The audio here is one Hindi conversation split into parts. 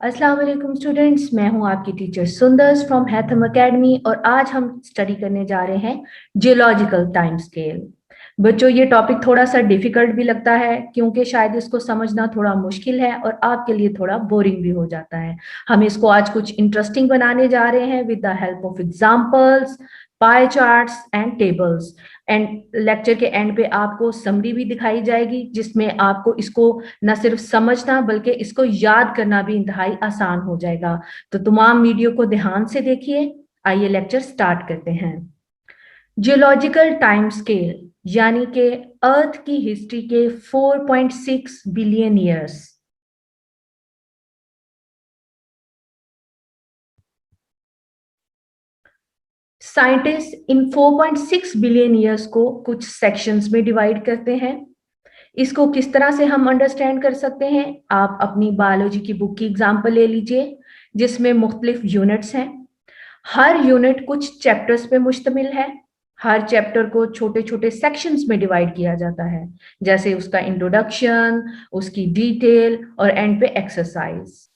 अस्सलाम वालेकुम स्टूडेंट्स, मैं हूं आपकी टीचर सुंदर्स फ्रॉम हैथम एकेडमी और आज हम स्टडी करने जा रहे हैं जियोलॉजिकल टाइम स्केल। बच्चों, ये टॉपिक थोड़ा सा डिफिकल्ट भी लगता है क्योंकि शायद इसको समझना थोड़ा मुश्किल है और आपके लिए थोड़ा बोरिंग भी हो जाता है। हम इसको आज कुछ इंटरेस्टिंग बनाने जा रहे हैं with the help of examples, pie charts and tables. And lecture के एंड पे आपको समरी भी दिखाई जाएगी जिसमें आपको इसको न सिर्फ समझना बल्कि इसको याद करना भी इंतहाई आसान हो जाएगा। तो तमाम वीडियो को ध्यान से देखिए। आइए लेक्चर स्टार्ट करते हैं। जियोलॉजिकल टाइम स्केल यानी कि अर्थ की हिस्ट्री के 4.6 billion years. Scientist in 4.6 billion years को कुछ सेक्शंस में डिवाइड करते हैं। इसको किस तरह से हम अंडरस्टैंड कर सकते हैं, आप अपनी बायोलॉजी की बुक की एग्जांपल ले लीजिए जिसमें मुख्तलिफ यूनिट्स हैं। हर यूनिट कुछ चैप्टर्स पे मुश्तमिल है। हर चैप्टर को छोटे छोटे सेक्शंस में डिवाइड किया जाता है, जैसे उसका इंट्रोडक्शन, उसकी डिटेल और एंड पे एक्सरसाइज।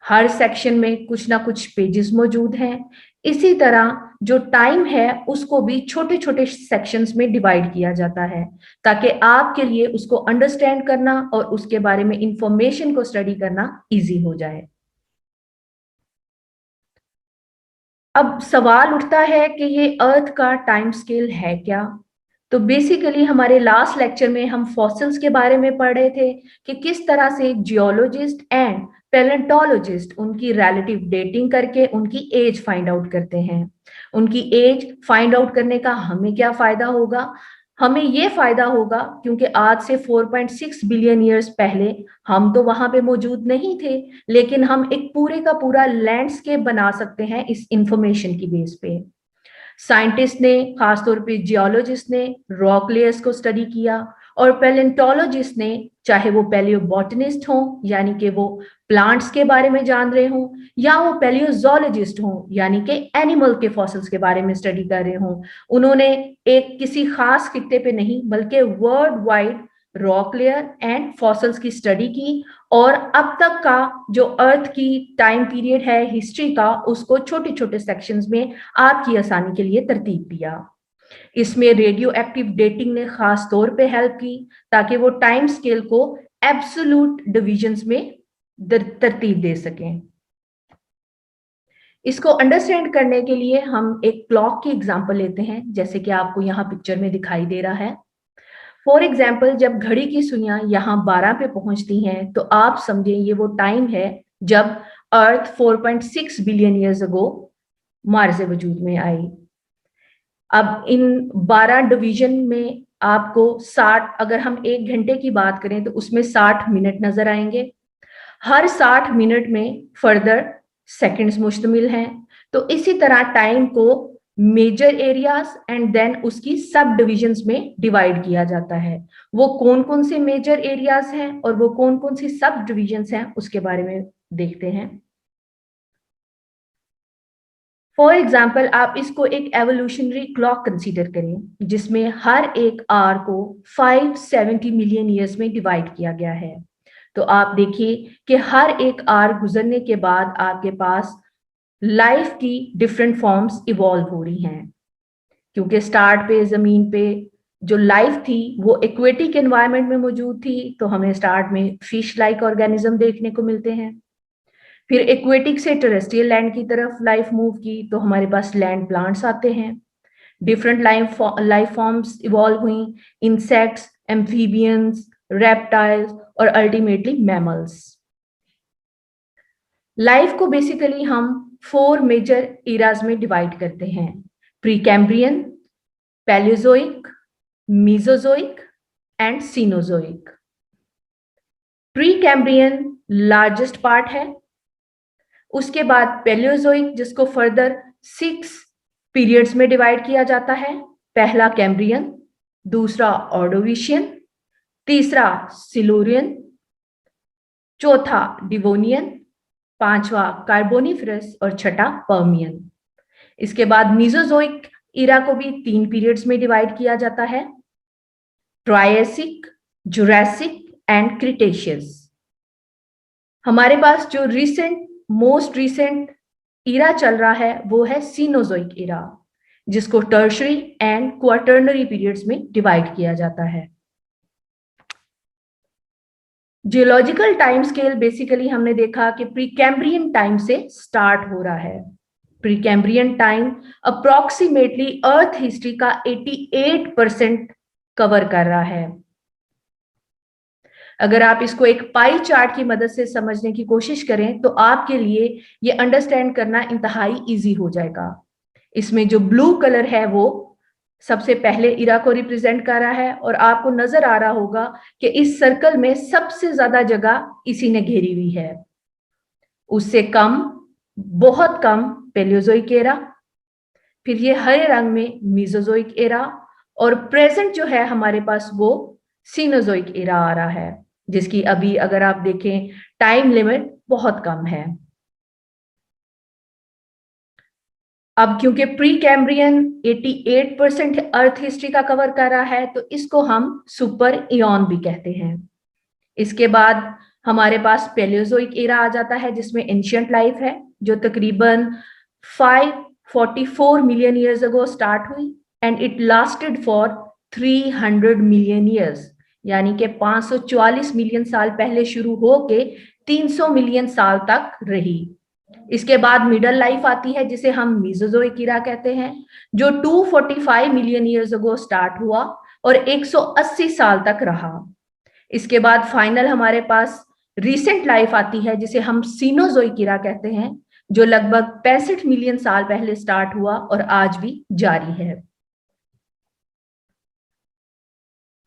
हर सेक्शन में कुछ ना कुछ पेजेस मौजूद हैं। इसी तरह जो टाइम है उसको भी छोटे छोटे सेक्शंस में डिवाइड किया जाता है ताकि आपके लिए उसको अंडरस्टैंड करना और उसके बारे में इंफॉर्मेशन को स्टडी करना इजी हो जाए। अब सवाल उठता है कि ये अर्थ का टाइम स्केल है क्या। तो बेसिकली हमारे लास्ट लेक्चर में हम फॉसिल्स के बारे में पढ़ रहे थे कि किस तरह से जियोलॉजिस्ट एंड पैलेंटोलॉजिस्ट उनकी रिलेटिव डेटिंग करके उनकी एज फाइंड आउट करते हैं। उनकी एज फाइंड आउट करने का हमें क्या फायदा होगा? हमें ये फायदा होगा क्योंकि आज से 4.6 बिलियन ईयर्स पहले हम तो वहां पे मौजूद नहीं थे, लेकिन हम एक पूरे का पूरा लैंडस्केप बना सकते हैं इस इंफॉर्मेशन की बेस पे। साइंटिस्ट ने, खासतौर पे जियोलॉजिस्ट ने रॉक लेयर्स को स्टडी किया और पैलेंटोलॉजिस्ट ने, चाहे वो पैलियोबॉटनिस्ट हो यानी कि वो प्लांट्स के बारे में जान रहे हो या वो पैलियोजोलॉजिस्ट हो यानी कि एनिमल के फॉसिल्स के बारे में स्टडी कर रहे हो, उन्होंने एक किसी खास खित्ते पे नहीं बल्कि world wide rock layer and fossils की स्टडी की और अब तक का जो अर्थ की टाइम पीरियड है हिस्ट्री का उसको छोटे छोटे सेक्शंस में आपकी आसानी के लिए तरतीब दिया। इसमें रेडियो एक्टिव डेटिंग ने खास तौर पे हेल्प की ताकि वो टाइम स्केल को एब्सोल्यूट डिविजन्स में तरतीब दे सकें। इसको अंडरस्टैंड करने के लिए हम एक क्लॉक की एग्जांपल लेते हैं, जैसे कि आपको यहाँ पिक्चर में दिखाई दे रहा है। फॉर एग्जाम्पल, जब घड़ी की सुइयां यहाँ 12 पे पहुंचती हैं तो आप समझें ये वो टाइम है जब अर्थ 4.6 बिलियन ईयर्स अगो मार्स वजूद में आई। अब इन 12 डिवीजन में आपको 60, अगर हम 1 घंटे की बात करें तो उसमें 60 मिनट नजर आएंगे। हर 60 मिनट में फर्दर सेकंड्स मुश्तमिल हैं। तो इसी तरह टाइम को मेजर एरियाज एंड देन उसकी सब डिविजन्स में डिवाइड किया जाता है। वो कौन कौन से मेजर एरियाज हैं और वो कौन कौन सी सब डिविजन्स हैं उसके बारे में देखते हैं। फॉर एग्जाम्पल, आप इसको एक एवोल्यूशनरी क्लॉक कंसीडर करें जिसमें हर एक आवर को 570 मिलियन ईयर्स में डिवाइड किया गया है। तो आप देखिए कि हर एक आवर गुजरने के बाद आपके पास लाइफ की डिफरेंट फॉर्म्स इवॉल्व हो रही हैं, क्योंकि स्टार्ट पे जमीन पे जो लाइफ थी वो एक्वेटिक एनवायरनमेंट में मौजूद थी, तो हमें स्टार्ट में फिश लाइक ऑर्गेनिज्म देखने को मिलते हैं। फिर एक्वेटिक से टेरेस्ट्रियल लैंड की तरफ लाइफ मूव की तो हमारे पास लैंड प्लांट्स आते हैं। डिफरेंट लाइफ फॉर्म्स इवॉल्व हुई, इंसेक्ट्स, एम्फीबियंस, रेप्टाइल्स और अल्टीमेटली मैमल्स। लाइफ को बेसिकली हम 4 मेजर इराज में डिवाइड करते हैं: pre Cambrian, Palaeozoic, Mesozoic and Cenozoic. Pre Cambrian largest part है, उसके बाद पैलियोजोइक जिसको फर्दर 6 पीरियड्स में डिवाइड किया जाता है। पहला कैम्ब्रियन, दूसरा ऑर्डोविशियन, तीसरा सिलूरियन, चौथा डिवोनियन, पांचवा कार्बोनिफरस और छठा पर्मियन। इसके बाद मीजोजोइक इरा को भी 3 पीरियड्स में डिवाइड किया जाता है: ट्रायसिक, जुरासिक एंड क्रिटेशियस। हमारे पास जो मोस्ट रिसेंट इरा चल रहा है वो है सीनोजोइक इरा, जिसको टर्शरी एंड क्वाटर्नरी पीरियड्स में डिवाइड किया जाता है। जियोलॉजिकल टाइम स्केल बेसिकली हमने देखा कि प्रीकैम्ब्रियन टाइम से स्टार्ट हो रहा है। प्रीकैम्ब्रियन टाइम अप्रोक्सीमेटली अर्थ हिस्ट्री का 88% कवर कर रहा है। अगर आप इसको एक पाई चार्ट की मदद से समझने की कोशिश करें तो आपके लिए ये अंडरस्टैंड करना इंतहाई इजी हो जाएगा। इसमें जो ब्लू कलर है वो सबसे पहले इरा को रिप्रेजेंट कर रहा है, और आपको नजर आ रहा होगा कि इस सर्कल में सबसे ज्यादा जगह इसी ने घेरी हुई है। उससे कम, बहुत कम पेलियोजोइक एरा, फिर ये हरे रंग में मीजोजोइक एरा, और प्रेजेंट जो है हमारे पास वो सीनोजोइक एरा आ रहा है, जिसकी अभी अगर आप देखें टाइम लिमिट बहुत कम है। अब क्योंकि प्री कैम्ब्रियन 88% अर्थ हिस्ट्री का कवर कर रहा है तो इसको हम सुपर इयॉन भी कहते हैं। इसके बाद हमारे पास पेलियोजोइक एरा आ जाता है, जिसमें एंशियंट लाइफ है, जो तकरीबन 544 मिलियन ईयर्स अगो स्टार्ट हुई and it lasted for 300 million years, यानी कि 544 मिलियन साल पहले शुरू होके 300 मिलियन साल तक रही। इसके बाद मिडल लाइफ आती है, जिसे हम मीजोजोइक इरा कहते हैं, जो 245 मिलियन ईयर्स अगो स्टार्ट हुआ और 180 साल तक रहा। इसके बाद फाइनल हमारे पास रिसेंट लाइफ आती है, जिसे हम सीनोजोइक इरा कहते हैं, जो लगभग 65 मिलियन साल पहले स्टार्ट हुआ और आज भी जारी है।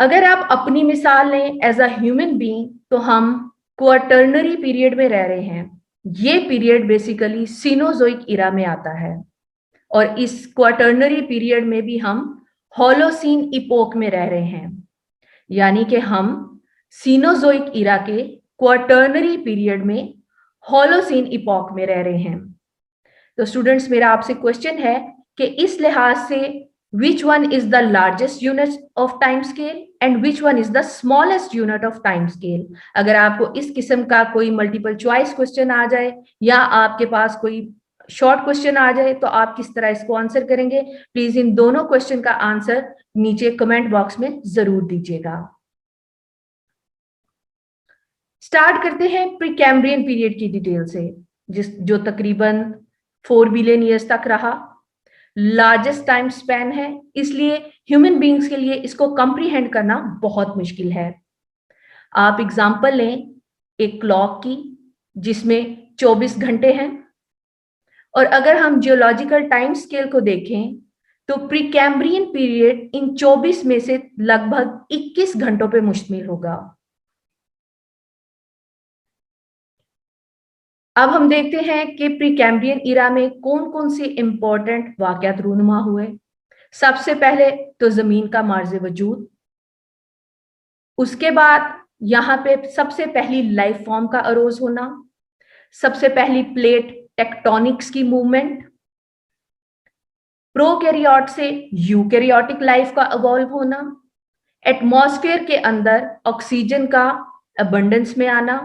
अगर आप अपनी मिसाल लें एज अ ह्यूमन बीइंग, तो हम क्वाटर्नरी पीरियड में रह रहे हैं। ये पीरियड बेसिकली सीनोजोइक इरा में आता है, और इस क्वाटर्नरी पीरियड में भी हम होलोसीन इपोक में रह रहे हैं, यानी कि हम सीनोजोइक इरा के क्वाटर्नरी पीरियड में होलोसीन इपोक में रह रहे हैं। तो स्टूडेंट्स, मेरा आपसे क्वेश्चन है कि इस लिहाज से which one is the largest unit of time scale and which one is the smallest unit of time scale? अगर आपको इस किस्म का कोई मल्टीपल चॉइस क्वेश्चन आ जाए या आपके पास कोई शॉर्ट क्वेश्चन आ जाए तो आप किस तरह इसको आंसर करेंगे? प्लीज इन दोनों क्वेश्चन का आंसर नीचे कमेंट बॉक्स में जरूर दीजिएगा। स्टार्ट करते हैं प्रीकैम्ब्रियन पीरियड की डिटेल से, जो तकरीबन 4 बिलियन ईयर्स तक रहा। लार्जेस्ट टाइम स्पैन है, इसलिए ह्यूमन बीइंग्स के लिए इसको कंप्रीहेंड करना बहुत मुश्किल है। आप एग्जांपल लें एक क्लॉक की, जिसमें 24 घंटे हैं, और अगर हम जियोलॉजिकल टाइम स्केल को देखें तो प्रीकैम्ब्रियन पीरियड इन 24 में से लगभग 21 घंटों पे मुश्तमिल होगा। अब हम देखते हैं कि प्रीकैम्ब्रियन इरा में कौन कौन से इंपॉर्टेंट वाकयात रूनुमा हुए। सबसे पहले तो जमीन का मार्ज वजूद, उसके बाद यहाँ पे सबसे पहली लाइफ फॉर्म का अरोज होना, सबसे पहली प्लेट टेक्टोनिक्स की मूवमेंट, प्रोकैरियोट से यूकैरियोटिक लाइफ का इवॉल्व होना, एटमॉस्फेयर के अंदर ऑक्सीजन का अबंडेंस में आना।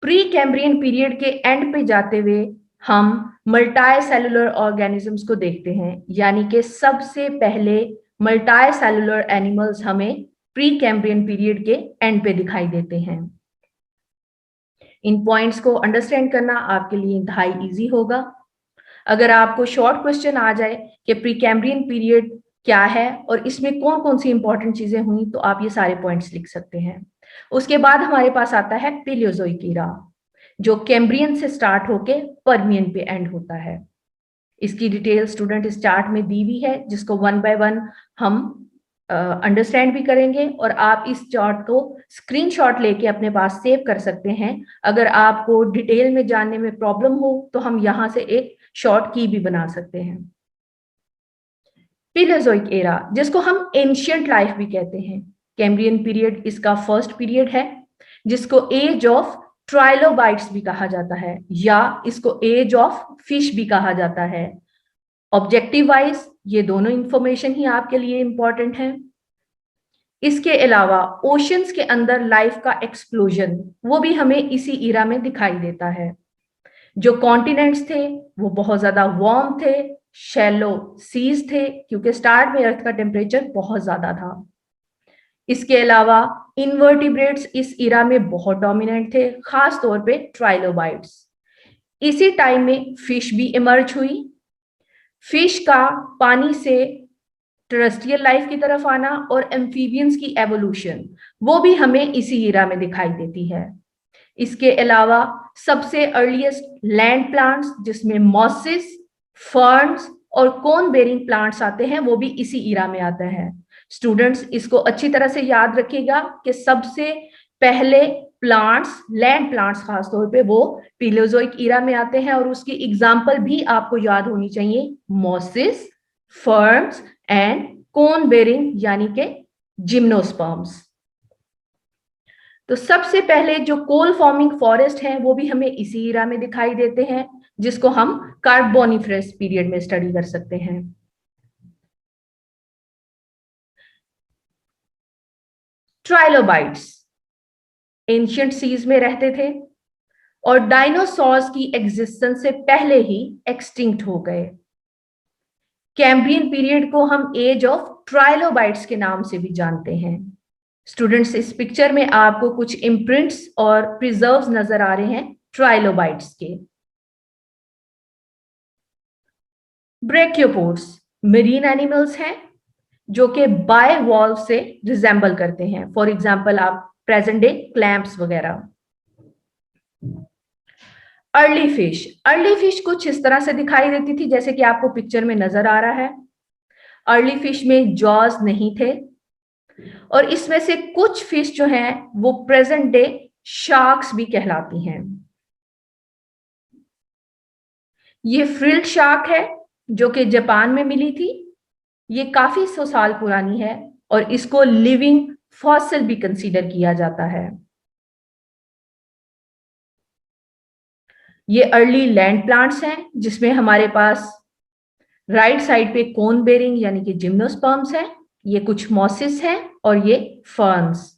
प्री कैम्ब्रियन पीरियड के एंड पे जाते हुए हम मल्टी सेलुलर ऑर्गेनिजम्स को देखते हैं, यानी कि सबसे पहले मल्टी सेलुलर एनिमल्स हमें प्री कैम्ब्रियन पीरियड के एंड पे दिखाई देते हैं। इन पॉइंट्स को अंडरस्टैंड करना आपके लिए इंतहाई इजी होगा। अगर आपको शॉर्ट क्वेश्चन आ जाए कि प्री कैम्ब्रियन पीरियड क्या है और इसमें कौन कौन सी इंपॉर्टेंट चीजें हुई, तो आप ये सारे पॉइंट्स लिख सकते हैं। उसके बाद हमारे पास आता है पेलियोजोइक इरा, जो कैम्ब्रियन से स्टार्ट होके पर्मियन पे एंड होता है। इसकी डिटेल स्टूडेंट इस चार्ट में दी हुई है, जिसको वन बाय वन हम अंडरस्टैंड भी करेंगे, और आप इस चार्ट को स्क्रीनशॉट लेके अपने पास सेव कर सकते हैं। अगर आपको डिटेल में जानने में प्रॉब्लम हो तो हम यहाँ से एक शॉर्ट की भी बना सकते हैं। पेलियोजोइक एरा, जिसको हम एंशियंट लाइफ भी कहते हैं, कैम्ब्रियन पीरियड इसका फर्स्ट पीरियड है, जिसको एज ऑफ ट्राइलोबाइट्स भी कहा जाता है, या इसको एज ऑफ फिश भी कहा जाता है। ऑब्जेक्टिव वाइज ये दोनों इंफॉर्मेशन ही आपके लिए इंपॉर्टेंट है। इसके अलावा ओशंस के अंदर लाइफ का एक्सप्लोजन, वो भी हमें इसी ईरा में दिखाई देता है। जो कॉन्टिनेंट्स थे वो बहुत ज्यादा वार्म थे, शैलो सीज थे, क्योंकि स्टार्ट में अर्थ का टेम्परेचर बहुत ज्यादा था। इसके अलावा इनवर्टिब्रेट्स इस ईरा में बहुत डोमिनेंट थे, खास तौर पे ट्राइलोबाइट्स। इसी टाइम में फिश भी इमर्ज हुई। फिश का पानी से टेरेस्ट्रियल लाइफ की तरफ आना और एम्फीबियंस की एवोल्यूशन, वो भी हमें इसी ईरा में दिखाई देती है। इसके अलावा सबसे अर्लीस्ट लैंड प्लांट्स, जिसमें मॉसेस, फर्न्स और कोन बेरिंग प्लांट्स आते हैं, वो भी इसी ईरा में आते हैं। स्टूडेंट्स इसको अच्छी तरह से याद रखिएगा कि सबसे पहले प्लांट्स, लैंड प्लांट्स खास तौर पे, वो पीलियोजोइक ईरा में आते हैं और उसकी एग्जांपल भी आपको याद होनी चाहिए, mosses, ferns and cone bearing यानी के जिम्नोस्पर्म्स। तो सबसे पहले जो कोल फॉर्मिंग फॉरेस्ट है वो भी हमें इसी ईरा में दिखाई देते हैं, जिसको हम कार्बोनिफरस पीरियड में स्टडी कर सकते हैं। ट्राइलोबाइट्स एंशिएंट सीज में रहते थे और डायनासोर्स की एग्जिस्टेंस से पहले ही एक्सटिंक्ट हो गए। कैम्ब्रियन पीरियड को हम एज ऑफ ट्राइलोबाइट्स के नाम से भी जानते हैं। स्टूडेंट्स इस पिक्चर में आपको कुछ इम्प्रिंट्स और प्रिजर्व्स नजर आ रहे हैं ट्राइलोबाइट्स के। ब्रेकियोपोड्स मरीन एनिमल्स हैं जो कि बायवॉल्व से रिजेंबल करते हैं। फॉर एग्जांपल आप प्रेजेंट डे क्लैम्प्स वगैरह। अर्ली फिश कुछ इस तरह से दिखाई देती थी जैसे कि आपको पिक्चर में नजर आ रहा है। अर्ली फिश में जॉज नहीं थे और इसमें से कुछ फिश जो हैं वो प्रेजेंट डे शार्क्स भी कहलाती हैं। ये फ्रिल्ड शार्क है जो कि जापान में मिली थी। ये काफी 100 साल पुरानी है और इसको लिविंग फॉसिल भी कंसीडर किया जाता है। ये अर्ली लैंड प्लांट्स हैं जिसमें हमारे पास राइट साइड पे कोन बेरिंग यानी कि जिम्नोस्पर्म्स है, ये कुछ मॉसिस हैं और ये फर्न्स।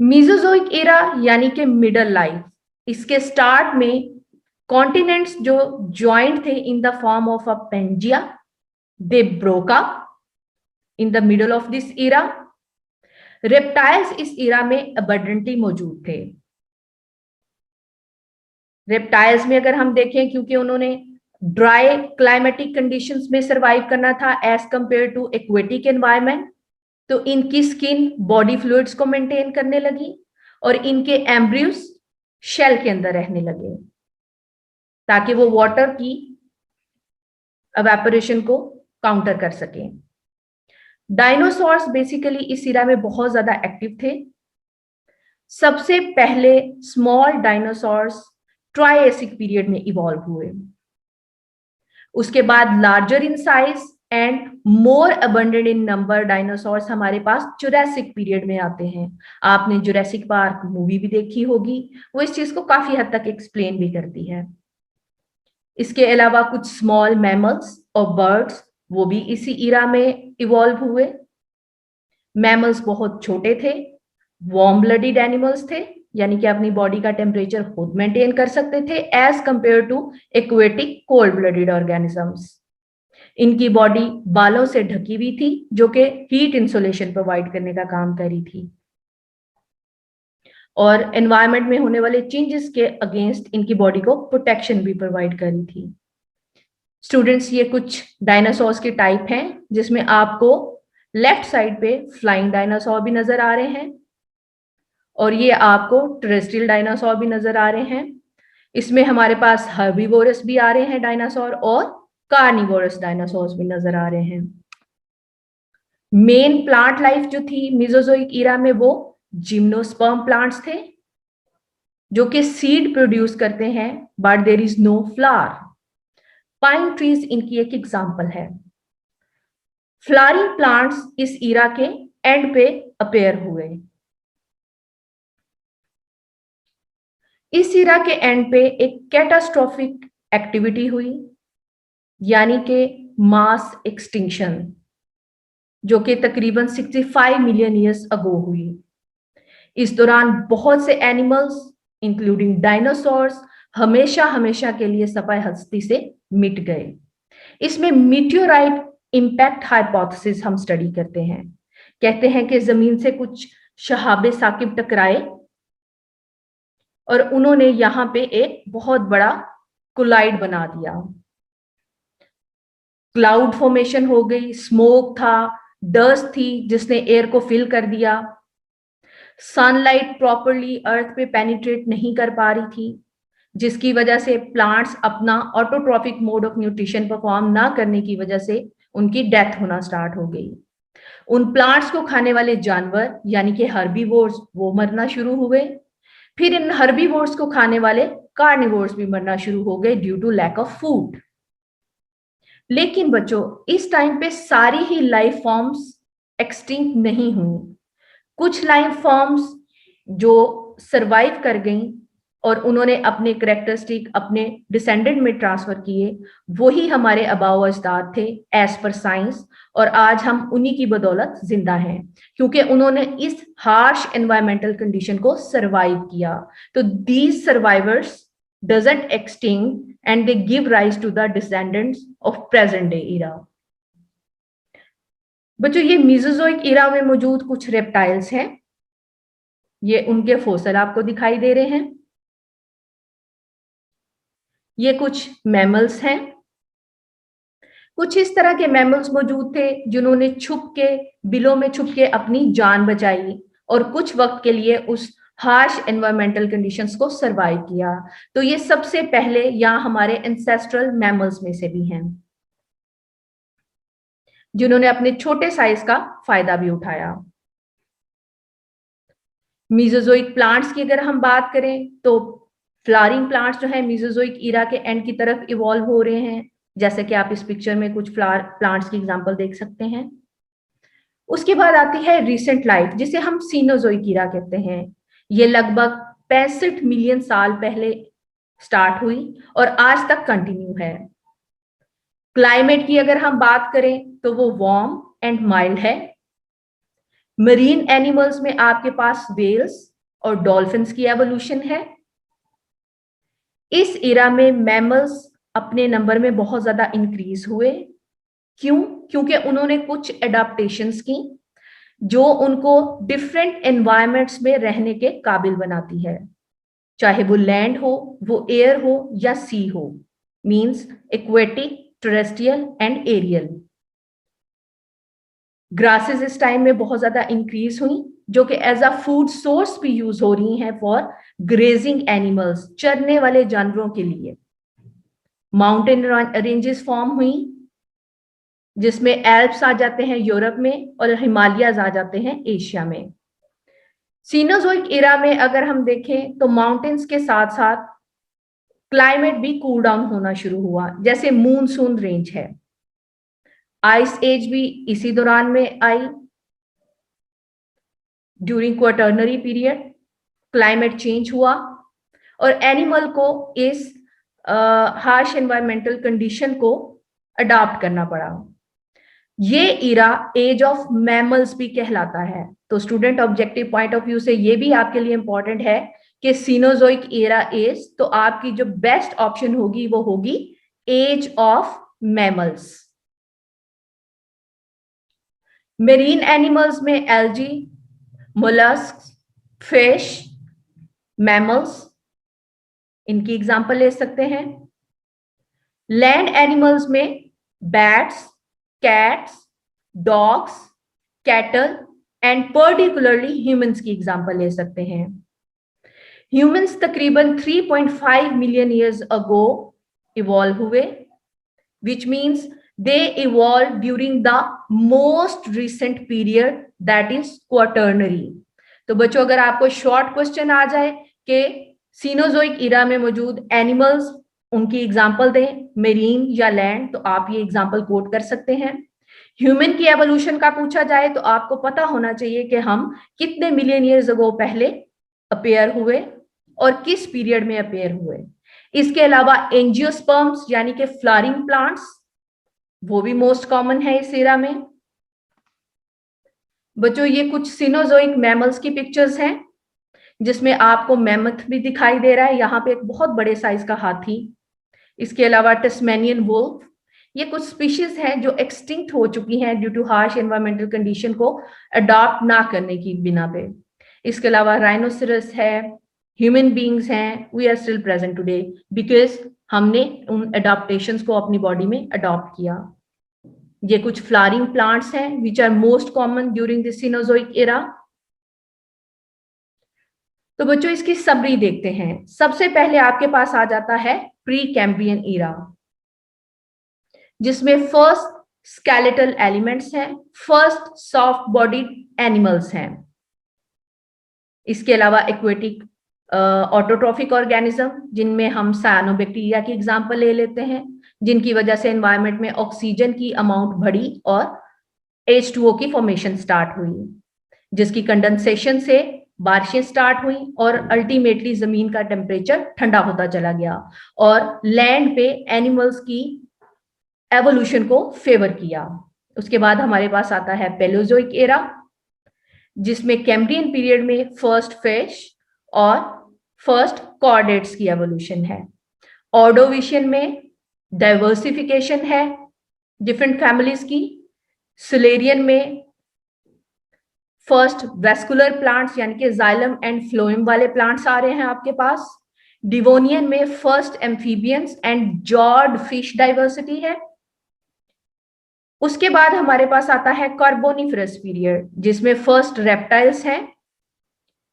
मीजोजोइक एरा यानी कि मिडल लाइफ, इसके स्टार्ट में कॉन्टिनेंट्स जो ज्वाइंट थे in the form of a Pangaea, they broke up in the middle of this era. Reptiles इस एरा में अबंडेंटली मौजूद थे। रेप्टाइल्स में अगर हम देखें, क्योंकि उन्होंने ड्राई क्लाइमेटिक कंडीशंस में सरवाइव करना था as compare to aquatic environment, तो इनकी स्किन बॉडी फ्लूइड्स को मेंटेन करने लगी और इनके एम्ब्रियोस शेल के अंदर रहने लगे ताकि वो वाटर की एवेपोरेशन को काउंटर कर सके। डायनासोर्स बेसिकली इस इरा में बहुत ज्यादा एक्टिव थे। सबसे पहले स्मॉल डायनासोर्स ट्राइएसिक पीरियड में इवॉल्व हुए। उसके बाद larger in size and more abundant in number dinosaurs हमारे पास जुरासिक पीरियड में आते हैं। आपने जुरासिक पार्क मूवी भी देखी होगी, वो इस चीज को काफी हद तक एक्सप्लेन भी करती है। इसके अलावा कुछ स्मॉल मैमल्स और बर्ड्स वो भी इसी इरा में इवॉल्व हुए। मैमल्स बहुत छोटे थे, वार्म ब्लडेड एनिमल्स थे, यानी कि अपनी बॉडी का टेम्परेचर खुद मेंटेन कर सकते थे as compare to aquatic cold blooded organisms. इनकी बॉडी बालों से ढकी हुई थी जो कि हीट इंसुलेशन प्रोवाइड करने का काम करी थी और एनवायरनमेंट में होने वाले चेंजेस के अगेंस्ट इनकी बॉडी को प्रोटेक्शन भी प्रोवाइड करी थी। स्टूडेंट्स ये कुछ डायनासोर्स के टाइप हैं जिसमें आपको लेफ्ट साइड पे फ्लाइंग डायनासोर भी नजर आ रहे हैं और ये आपको टेरेस्ट्रियल डायनासोर भी नजर आ रहे हैं। इसमें हमारे पास हर्बीवोरस भी आ रहे हैं डायनासोर और कार्निवोरस डायनासोर्स भी नजर आ रहे हैं। मेन प्लांट लाइफ जो थी मेसोजोइक ईरा में वो जिम्नोस्पर्म प्लांट्स थे जो कि सीड प्रोड्यूस करते हैं but there is no flower. Pine trees इनकी एक एग्जांपल है। फ्लावरिंग प्लांट्स इस ईरा के एंड पे अपेयर हुए। इस ईरा के एंड पे एक कैटास्ट्रोफिक एक्टिविटी हुई यानी कि मास एक्सटिंक्शन। जो कि तकरीबन 65 मिलियन ईयर्स अगो हुई। इस दौरान बहुत से एनिमल्स इंक्लूडिंग डायनासोर्स हमेशा हमेशा के लिए सफाई हस्ती से मिट गए। इसमें मीटियोराइट इम्पैक्ट हाइपोथेसिस हम स्टडी करते हैं। कहते हैं कि जमीन से कुछ शहाबे साकिब टकराए और उन्होंने यहां पे एक बहुत बड़ा कोलाइड बना दिया। क्लाउड फॉर्मेशन हो गई, स्मोक था, डस्ट थी जिसने एयर को फिल कर दिया। सनलाइट प्रॉपरली अर्थ पे पेनिट्रेट नहीं कर पा रही थी, जिसकी वजह से प्लांट्स अपना autotrophic mode of nutrition perform ना करने की वजह से उनकी डेथ होना स्टार्ट हो गई। उन प्लांट्स को खाने वाले जानवर यानी कि हर्बीवोर्स वो मरना शुरू हुए। फिर इन हर्बीवोर्स को खाने वाले कार्निवोर्स भी मरना शुरू हो गए due to lack of food. लेकिन बच्चों, इस टाइम पे सारी ही लाइफ फॉर्म्स एक्सटिंक्ट नहीं हुई। कुछ लाइफ फॉर्म्स जो सरवाइव कर गईं और उन्होंने अपने करेक्टरिस्टिक अपने डिसेंडेंट में ट्रांसफर किए, वही हमारे आबाओ अजदाद थे एज पर साइंस। और आज हम उन्हीं की बदौलत जिंदा हैं क्योंकि उन्होंने इस हार्श एनवायरमेंटल कंडीशन को सरवाइव किया। तो these survivors doesn't extinct and they give rise to the descendants of present day era. बच्चों, ये मीजोजोइक इरा में मौजूद कुछ रेप्टाइल्स हैं। ये उनके फोसिल आपको दिखाई दे रहे हैं। ये कुछ मैमल्स हैं। कुछ इस तरह के मैमल्स मौजूद थे जिन्होंने छुप के, बिलों में छुप के अपनी जान बचाई और कुछ वक्त के लिए उस हार्श एनवायरमेंटल कंडीशंस को सरवाइव किया। तो ये सबसे पहले यहाँ हमारे एंसेस्ट्रल मैमल्स में से भी हैं जिन्होंने अपने छोटे साइज का फायदा भी उठाया। मीजोजोइक प्लांट्स की अगर हम बात करें तो फ्लावरिंग प्लांट्स जो है मीजोजोइक इरा के एंड की तरफ इवॉल्व हो रहे हैं, जैसे कि आप इस पिक्चर में कुछ फ्लावर प्लांट्स की एग्जांपल देख सकते हैं। उसके बाद आती है रिसेंट लाइफ, जिसे हम सीनोजोइक इरा कहते हैं। ये लगभग 65 मिलियन साल पहले स्टार्ट हुई और आज तक कंटिन्यू है। क्लाइमेट की अगर हम बात करें तो वो वार्म एंड माइल्ड है। मरीन एनिमल्स में आपके पास वेल्स और डॉल्फिन्स की एवोल्यूशन है। इस इरा में मैमल्स अपने नंबर में बहुत ज्यादा इंक्रीज हुए। क्यों? क्योंकि उन्होंने कुछ एडाप्टेशंस की जो उनको डिफरेंट एनवायरमेंट्स में रहने के काबिल बनाती है, चाहे वो लैंड हो, वो एयर हो या सी हो, means aquatic, terrestrial and aerial. Grasses इस टाइम में बहुत ज्यादा इंक्रीज हुई जो कि एज अ फूड सोर्स भी यूज हो रही हैं फॉर ग्रेजिंग एनिमल्स, चरने वाले जानवरों के लिए। माउंटेन रेंजेस फॉर्म हुई जिसमें एल्प्स आ जाते हैं यूरोप में और हिमालयाज आ जाते हैं एशिया में। सीनोजोइक इरा में अगर हम देखें तो माउंटेन्स के साथ साथ क्लाइमेट भी कूल डाउन होना शुरू हुआ, जैसे मूनसून रेंज है। आइस एज भी इसी दौरान में आई। During quaternary period climate change हुआ और एनिमल को इस हार्श एनवायरमेंटल कंडीशन को अडॉप्ट करना पड़ा। ये इरा एज ऑफ मैमल्स भी कहलाता है। तो student objective point of view से ये भी आपके लिए इंपॉर्टेंट है कि सीनोजोइक एरा एज, तो आपकी जो बेस्ट ऑप्शन होगी वो होगी age of mammals. Marine animals में एल्जी, मोलस्क, फिश, मैमल्स, इनकी एग्जांपल ले सकते हैं। लैंड एनिमल्स में bats, cats, dogs, cattle and particularly humans की एग्जांपल ले सकते हैं। ह्यूमंस तकरीबन 3.5 मिलियन ईयर्स अगो इवॉल्व हुए, which means they evolved during the most recent period, that is quaternary। तो बच्चों, अगर आपको शॉर्ट क्वेश्चन आ जाए कि सीनोजोइक इरा में मौजूद एनिमल्स, उनकी एग्जांपल दें, मेरीन या लैंड, तो आप ये एग्जांपल कोट कर सकते हैं। ह्यूमन की एवोल्यूशन का पूछा जाए तो आपको पता होना चाहिए कि हम कितने मिलियन ईयर्स अगो पहले अपेयर हुए और किस पीरियड में अपेयर हुए। इसके अलावा एंजियोस्पर्म्स यानी कि फ्लावरिंग प्लांट्स, वो भी मोस्ट कॉमन है इस एरा में। बच्चों ये कुछ सिनोजोइक मैमल्स की पिक्चर्स हैं, जिसमें आपको मैमथ भी दिखाई दे रहा है, यहाँ पे एक बहुत बड़े साइज का हाथी। इसके अलावा टेस्मेनियन वुल्फ, ये कुछ स्पीशीज हैं जो एक्सटिंक्ट हो चुकी हैं due to harsh environmental condition को अडॉप्ट ना करने की बिना पे। इसके अलावा राइनोसरस है, ह्यूमन बींग्स हैं, we are still present today because हमने उन अडॉप्टेशंस को अपनी बॉडी में अडॉप्ट किया। ये कुछ फ्लावरिंग प्लांट्स हैं which are most common during the Cenozoic era. तो बच्चों इसकी समरी देखते हैं। सबसे पहले आपके पास आ जाता है प्री कैम्ब्रियन ईरा, जिसमें फर्स्ट स्केलेटल एलिमेंट्स हैं, फर्स्ट सॉफ्ट बॉडी एनिमल्स हैं। इसके अलावा एक्वेटिक ऑटोट्रॉफिक ऑर्गेनिज्म, जिनमें हम साइनोबैक्टीरिया की एग्जांपल ले लेते हैं, जिनकी वजह से एनवायरनमेंट में ऑक्सीजन की अमाउंट बढ़ी और H2O की फॉर्मेशन स्टार्ट हुई, जिसकी कंडेंसेशन से बारिशें स्टार्ट हुई और अल्टीमेटली जमीन का टेम्परेचर ठंडा होता चला गया और लैंड पे एनिमल्स की एवोल्यूशन को फेवर किया। उसके बाद हमारे पास आता है पेलोजोइक एरा, जिसमें कैम्ब्रियन पीरियड में फर्स्ट फिश और फर्स्ट कॉर्डेट्स की एवोल्यूशन है। ऑर्डोविशियन में डाइवर्सिफिकेशन है डिफरेंट फैमिलीज की। सिलेरियन में फर्स्ट वेस्कुलर प्लांट्स यानी कि जाइलम एंड फ्लोएम वाले प्लांट्स आ रहे हैं आपके पास। डिवोनियन में first amphibians and jawed fish diversity है। उसके बाद हमारे पास आता है कार्बोनिफरस पीरियड, जिसमें फर्स्ट रेप्टाइल्स हैं,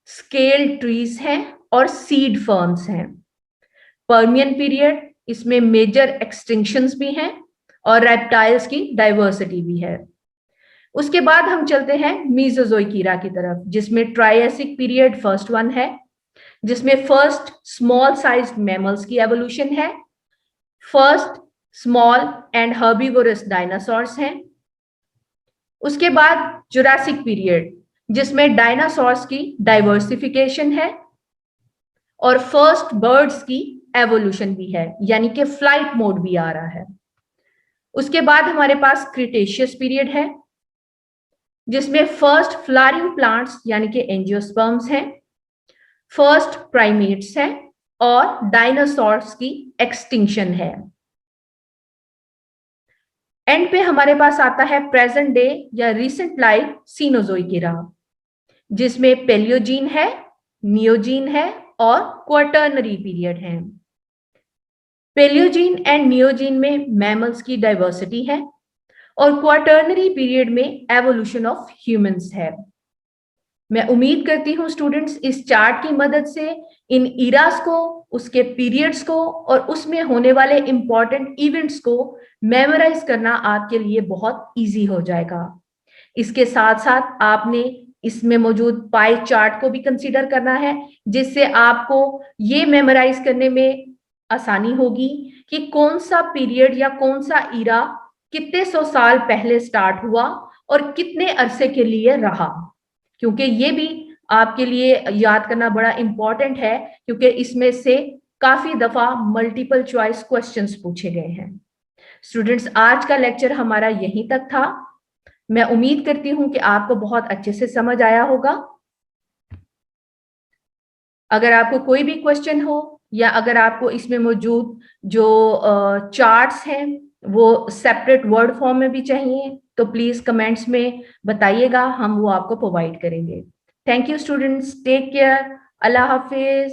स्केल ट्रीज हैं और सीड फर्म्स हैं। पर्मियन पीरियड, इसमें मेजर एक्सटिंक्शंस भी हैं और रेप्टाइल्स की डाइवर्सिटी भी है। उसके बाद हम चलते हैं मीसोजोइक ईरा की तरफ, जिसमें ट्रायसिक पीरियड फर्स्ट वन है, जिसमें फर्स्ट स्मॉल साइज्ड मैमल्स की एवोल्यूशन है, first small and herbivorous dinosaurs हैं। उसके बाद जुरासिक पीरियड, जिसमें डायनासोर्स की डाइवर्सिफिकेशन है और फर्स्ट बर्ड्स की एवोल्यूशन भी है, यानी कि फ्लाइट मोड भी आ रहा है। उसके बाद हमारे पास क्रिटेशियस पीरियड है, जिसमें फर्स्ट फ्लावरिंग प्लांट्स यानी कि एंजियोस्पर्म्स हैं, फर्स्ट प्राइमेट्स हैं और डायनासोर्स की एक्सटिंक्शन है। एंड पे हमारे पास आता है प्रेजेंट डे या रिसेंट लाइफ सीनोजोइक एरा, जिसमें पेलियोजीन है, नियोजीन है और क्वाटर्नरी पीरियड है। पेलियोजीन एंड नियोजीन में मैमल्स की डाइवर्सिटी है और क्वाटर्नरी पीरियड में एवोल्यूशन ऑफ ह्यूमंस है। मैं उम्मीद करती हूं स्टूडेंट्स इस चार्ट की मदद से इन इरास को, उसके पीरियड्स को और उसमें होने वाले इंपॉर्टेंट इवेंट्स को मेमोराइज करना आपके लिए बहुत इजी हो जाएगा। इसके साथ साथ आपने इसमें मौजूद पाई चार्ट को भी कंसीडर करना है, जिससे आपको ये मेमोराइज करने में आसानी होगी कि कौन सा पीरियड या कौन सा इरा कितने सौ साल पहले स्टार्ट हुआ और कितने अरसे के लिए रहा, क्योंकि ये भी आपके लिए याद करना बड़ा इंपॉर्टेंट है, क्योंकि इसमें से काफी दफा मल्टीपल चॉइस क्वेश्चंस पूछे गए हैं। स्टूडेंट्स, आज का लेक्चर हमारा यहीं तक था। मैं उम्मीद करती हूं कि आपको बहुत अच्छे से समझ आया होगा। अगर आपको कोई भी क्वेश्चन हो या अगर आपको इसमें मौजूद जो चार्ट्स हैं वो सेपरेट वर्ड फॉर्म में भी चाहिए, तो प्लीज कमेंट्स में बताइएगा, हम वो आपको प्रोवाइड करेंगे। Thank you students, take care, अल्लाह हाफिज।